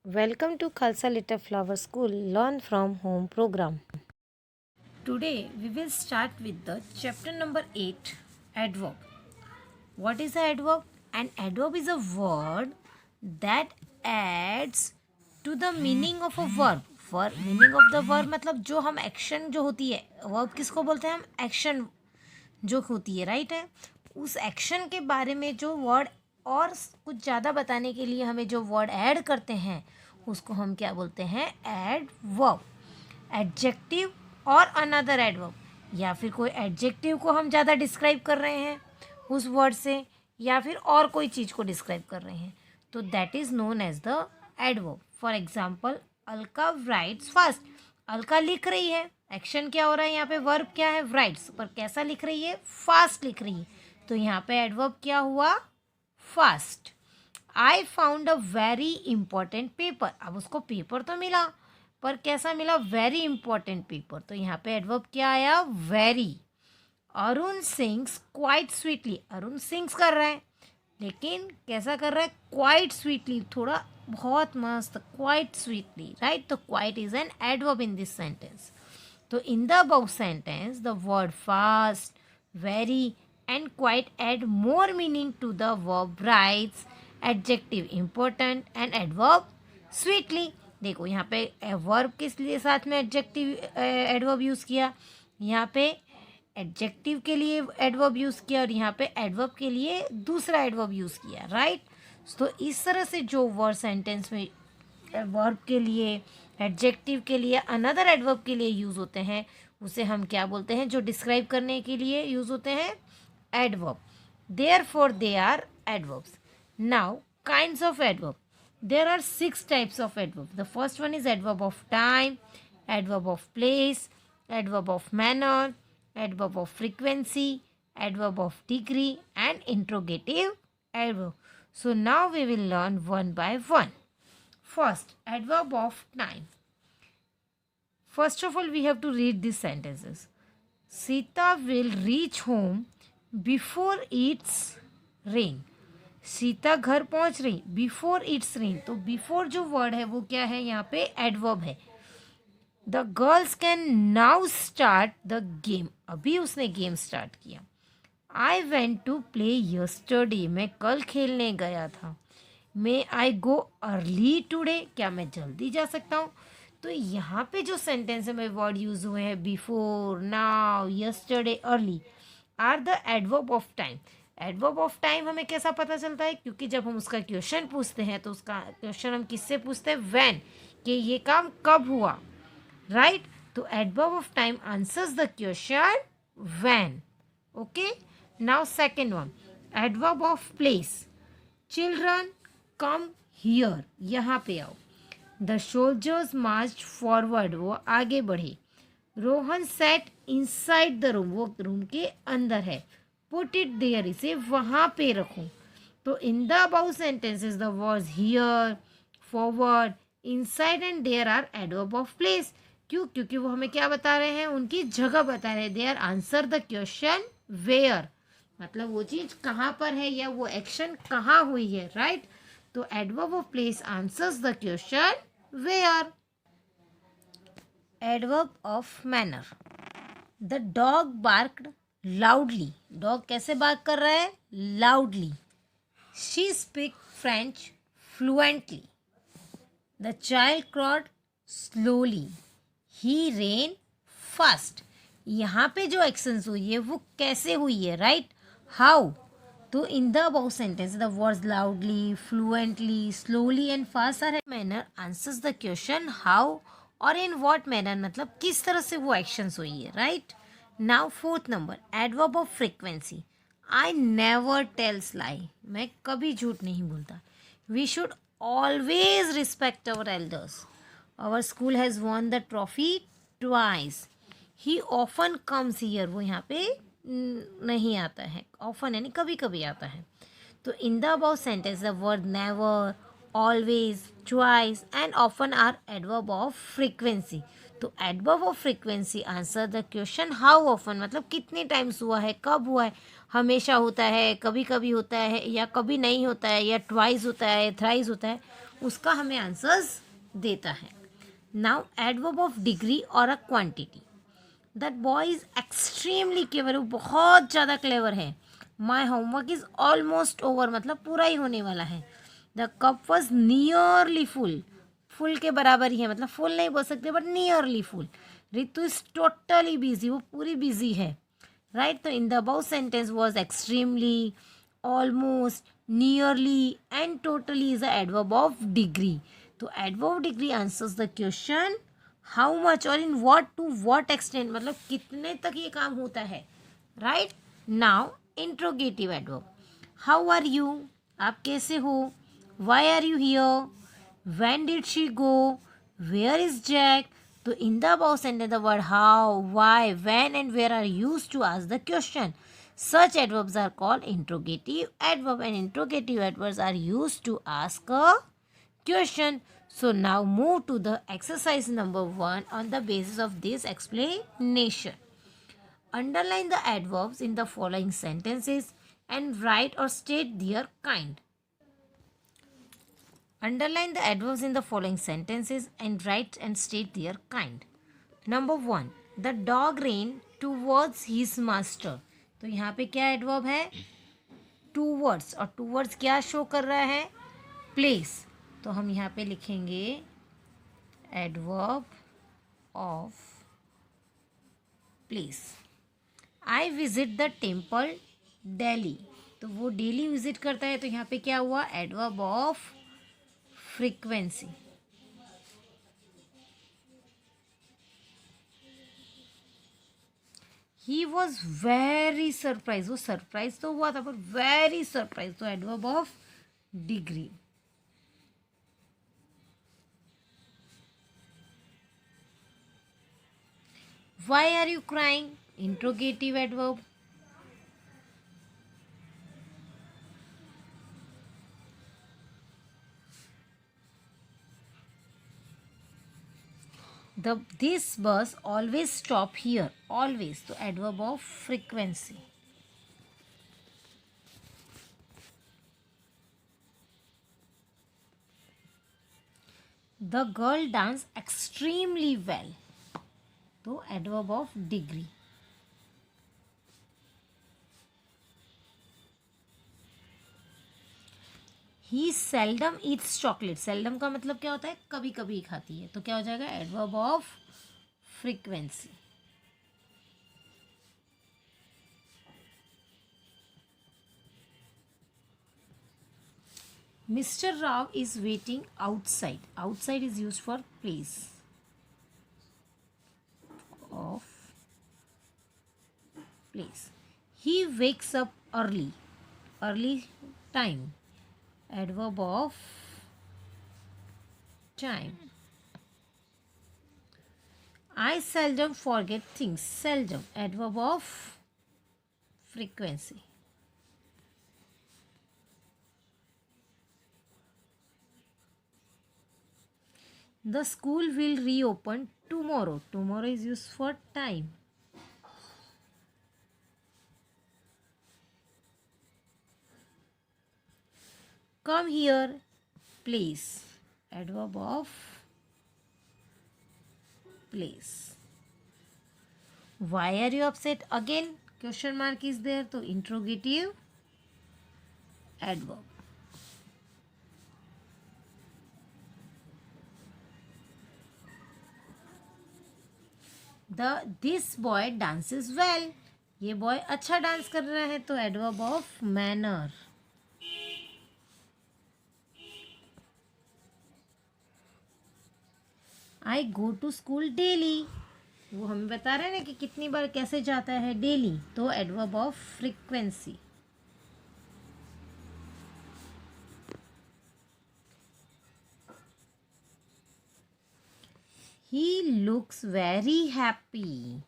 Welcome to Khalsa Little Flower School Learn from Home program. Today we will start with the chapter number 8 adverb. What is an adverb? An adverb is a word that adds to the meaning of a verb. Meaning of the verb मतलब जो हम action जो होती है verb किसको बोलते हैं हम एक्शन जो होती है राइट है उस एक्शन के बारे में जो वर्ड और कुछ ज़्यादा बताने के लिए हमें जो वर्ड ऐड करते हैं उसको हम क्या बोलते हैं एडवर्ब एडजेक्टिव और अनदर एडवर्ब या फिर कोई एडजेक्टिव को हम ज़्यादा डिस्क्राइब कर रहे हैं उस वर्ड से या फिर और कोई चीज़ को डिस्क्राइब कर रहे हैं तो that is known as the adverb for example Alka writes fast Alka लिख रही है एक्शन क्या हो रहा है यहाँ पे वर्ब क्या है राइट्स पर कैसा लिख रही है फास्ट लिख रही है तो यहाँ पे एडवर्ब क्या हुआ fast I found a very important paper अब उसको पेपर तो मिला पर कैसा मिला वेरी इंपॉर्टेंट पेपर तो यहाँ पे एडवर्ब क्या आया very Arun sings quite sweetly Arun sings कर रहा है लेकिन कैसा कर रहा है क्वाइट स्वीटली थोड़ा बहुत मस्त क्वाइट स्वीटली राइट तो quite is an adverb in this sentence तो in the above sentence the word fast very and quite add more meaning to the verb rights adjective important and adverb sweetly देखो यहाँ पे verb किस लिए साथ में adjective adverb use किया यहाँ पे एडजेक्टिव के लिए एडवर्ब यूज़ किया और यहाँ पे एडवर्ब के लिए दूसरा एडवर्ब यूज़ किया राइट तो इस तरह से जो वर्ड सेंटेंस में वर्ब के लिए एडजेक्टिव के लिए अनदर एडवर्ब के लिए यूज़ होते हैं उसे हम क्या बोलते हैं जो डिस्क्राइब करने के लिए यूज़ होते हैं adverb therefore they are adverbs now kinds of adverb there are 6 types of adverb the first one is adverb of time adverb of place adverb of manner adverb of frequency adverb of degree and interrogative adverb so now we will learn one by one first adverb of time first of all we have to read these sentences Sita will reach home before it's rain Sita घर पहुंच रही before it's rain तो before जो word है वो क्या है यहाँ पे एडवर्ब है the girls can now start the game अभी उसने गेम स्टार्ट किया I went to play yesterday मैं कल खेलने गया था मे आई गो अर्ली टुडे क्या मैं जल्दी जा सकता हूँ तो यहाँ पे जो सेंटेंस में वर्ड यूज हुए हैं before now yesterday early are the adverb of time adverb of time हमें कैसा पता चलता है क्योंकि जब हम उसका क्वेश्चन पूछते हैं तो उसका क्वेश्चन हम किससे पूछते हैं व्हेन कि ये काम कब हुआ राइट तो adverb of time answers the question when okay now second one adverb of place children come here यहाँ पे आओ द सोल्जर्स मार्च फॉरवर्ड वो आगे बढ़े Rohan set inside the room वो रूम के अंदर है पुट इट देयर इसे वहाँ पे रखूँ तो in the about sentences the words here forward inside and there are adverb of place क्यों क्योंकि वो हमें क्या बता रहे हैं उनकी जगह बता रहे हैं they are answer the question where मतलब वो चीज़ कहाँ पर है या वो एक्शन कहाँ हुई है राइट तो adverb of place answers the question where adverb of manner the dog barked loudly dog कैसे बात कर रहा है loudly she speak French fluently the child crawled slowly he ran fast यहाँ पे जो एक्शंस हुई है वो कैसे हुई है राइट हाउ तो in the about sentence the words loudly fluently slowly and fast are manner answers the question how और इन व्हाट मैनर मतलब किस तरह से वो एक्शंस हुई है right now fourth number adverb of frequency I never tells lie मैं कभी झूठ नहीं बोलता we should always respect our elders our school has won the trophy twice he often comes here वो यहाँ पे नहीं आता है ऑफन यानी कभी कभी आता है तो in the about sentence the word never always twice and often are adverb of frequency तो adverb of frequency answer the question how often मतलब कितने टाइम्स हुआ है कब हुआ है हमेशा होता है कभी कभी होता है या कभी नहीं होता है या ट्वाइस होता है थ्राइस होता है उसका हमें आंसर्स देता है. नाउ एडवर्ब ऑफ डिग्री और a quantity. That boy is extremely clever. वो बहुत ज़्यादा क्लेवर है. My homework is almost over, मतलब पूरा ही होने वाला है. The cup was nearly full. Full के बराबर ही है, मतलब फुल नहीं बोल सकते but nearly full. Ritu is totally busy. वो पूरी बिजी है. राइट. तो in the about sentence was extremely, almost, nearly and totally is the adverb of degree. तो adverb of degree answers the question how much और in what to what extent, मतलब कितने तक ये काम होता है. Right. Now interrogative adverb. How are you, आप कैसे हो. Why are you here, when did she go, where is Jack. तो in the about sentence the word how, why, when and where are used to ask the question. Such adverbs are called interrogative adverb, and interrogative adverbs are used to ask a question. So now move to the exercise number 1 on the basis of this explanation. Underline the adverbs in the following sentences and write or state their kind. Underline the adverbs in the following sentences and write and state their kind. Number 1. The dog ran towards his master. तो यहाँ पे क्या adverb है, towards. और towards क्या show कर रहा है, प्लेस. तो हम यहाँ पे लिखेंगे adverb of place. I visit the temple daily. तो वो डेली विजिट करता है. तो यहाँ पे क्या हुआ, adverb of frequency. He was very surprise. वो सरप्राइज तो हुआ था पर वेरी सरप्राइज. तो adverb of degree. Why are you crying, interrogative adverb. This bus always stop here. Always. तो adverb of frequency. The girl dance extremely well. तो adverb of degree. He seldom Yeats chocolate. Seldom का मतलब क्या होता है, कभी कभी खाती है. तो क्या हो जाएगा, adverb of frequency. Mister Rao is waiting outside. Outside is use for place of place. He wakes up early. Early time, adverb of time. I seldom forget things. Seldom, adverb of frequency. The school will reopen tomorrow. Tomorrow is used for time. Come here, please. Adverb of place. Why are you upset? Again, question mark is there. So, interrogative adverb. This boy dances well. ये boy अच्छा dance कर रहा है. तो adverb of manner. I go to school daily. वो हमें बता रहे हैं ना कि कितनी बार कैसे जाता है, डेली. तो adverb of frequency. He looks very happy.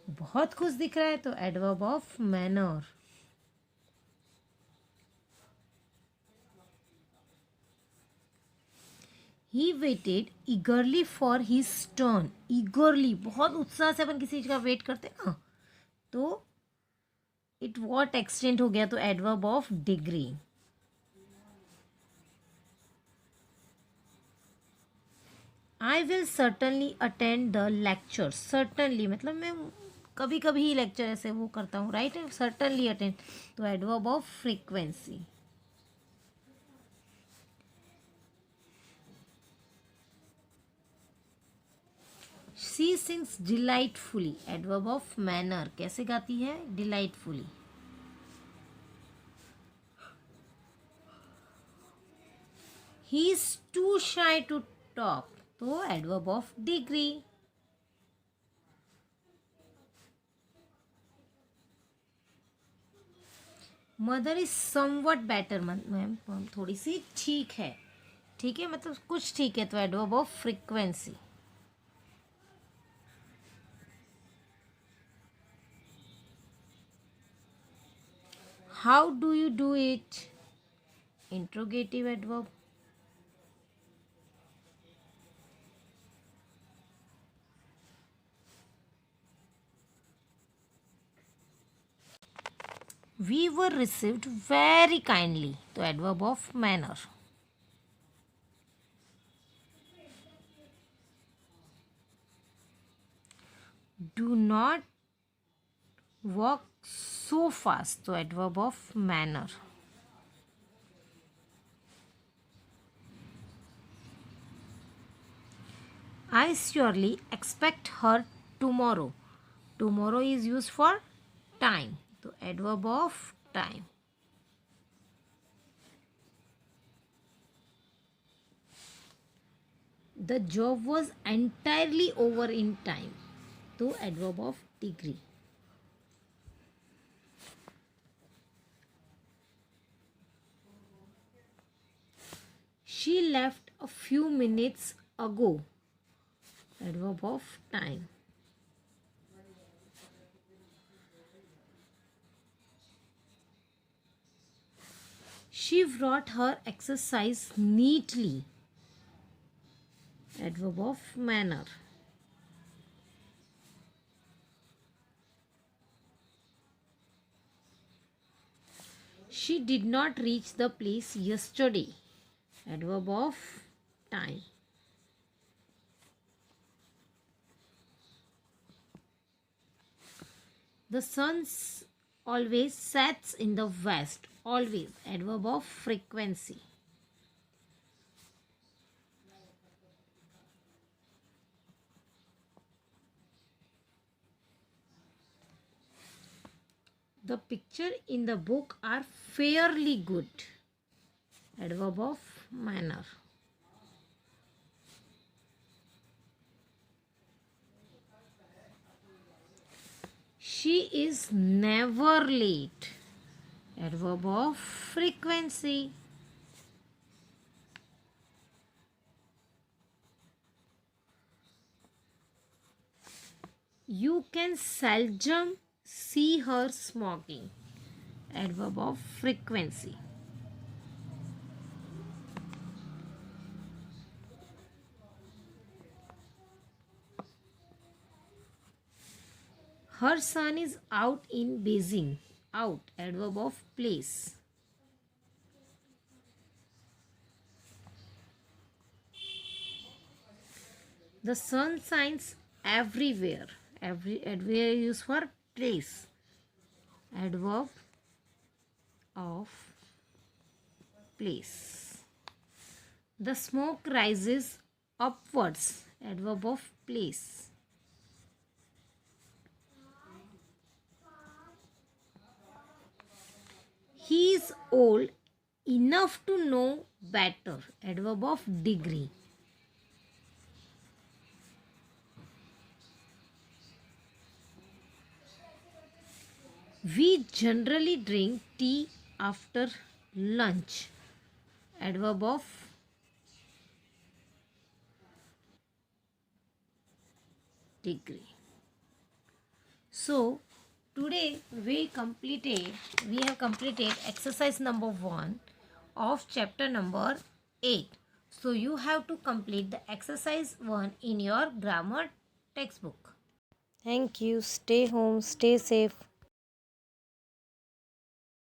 बहुत खुश दिख रहा है. तो adverb of manner. He waited eagerly for his turn. Eagerly, बहुत उत्साह से अपन किसी चीज़ का वेट करते हैं ना. तो इट वॉट एक्सटेंट हो गया. तो adverb of degree. I will certainly attend the lecture. Certainly मतलब मैं कभी कभी ही लेक्चर ऐसे वो करता हूँ, राइट. सर्टनली अटेंड तो adverb of frequency. She sings delightfully. Adverb of manner. कैसे गाती है? Delightfully. He is too shy to talk तो adverb of degree. Mother is somewhat better. Ma'am थोड़ी सी ठीक है. ठीक है मतलब कुछ ठीक है तो adverb of frequency. How do you do it? Interrogative adverb. We were received very kindly तो adverb of manner. Do not walk so fast तो adverb of manner. I surely expect her tomorrow. Tomorrow is used for time तो adverb of time. The job was entirely over in time तो adverb of degree. She left a few minutes ago. Adverb of time. She brought her exercise neatly. Adverb of manner. She did not reach the place yesterday. Adverb of time. The sun always sets in the west. Always. Adverb of frequency. The picture in the book are fairly good. Adverb of manner. She is never late. Adverb of frequency. You can seldom see her smoking. Adverb of frequency. Her son is out in Beijing. Out. Adverb of place. The sun shines everywhere. Everywhere used for place. Adverb of place. The smoke rises upwards. Adverb of place. He is old enough to know better. Adverb of degree. We generally drink tea after lunch. Adverb of degree. So today we have completed exercise number 1 of chapter number 8. So you have to complete the exercise 1 in your grammar textbook. Thank you. Stay home, stay safe.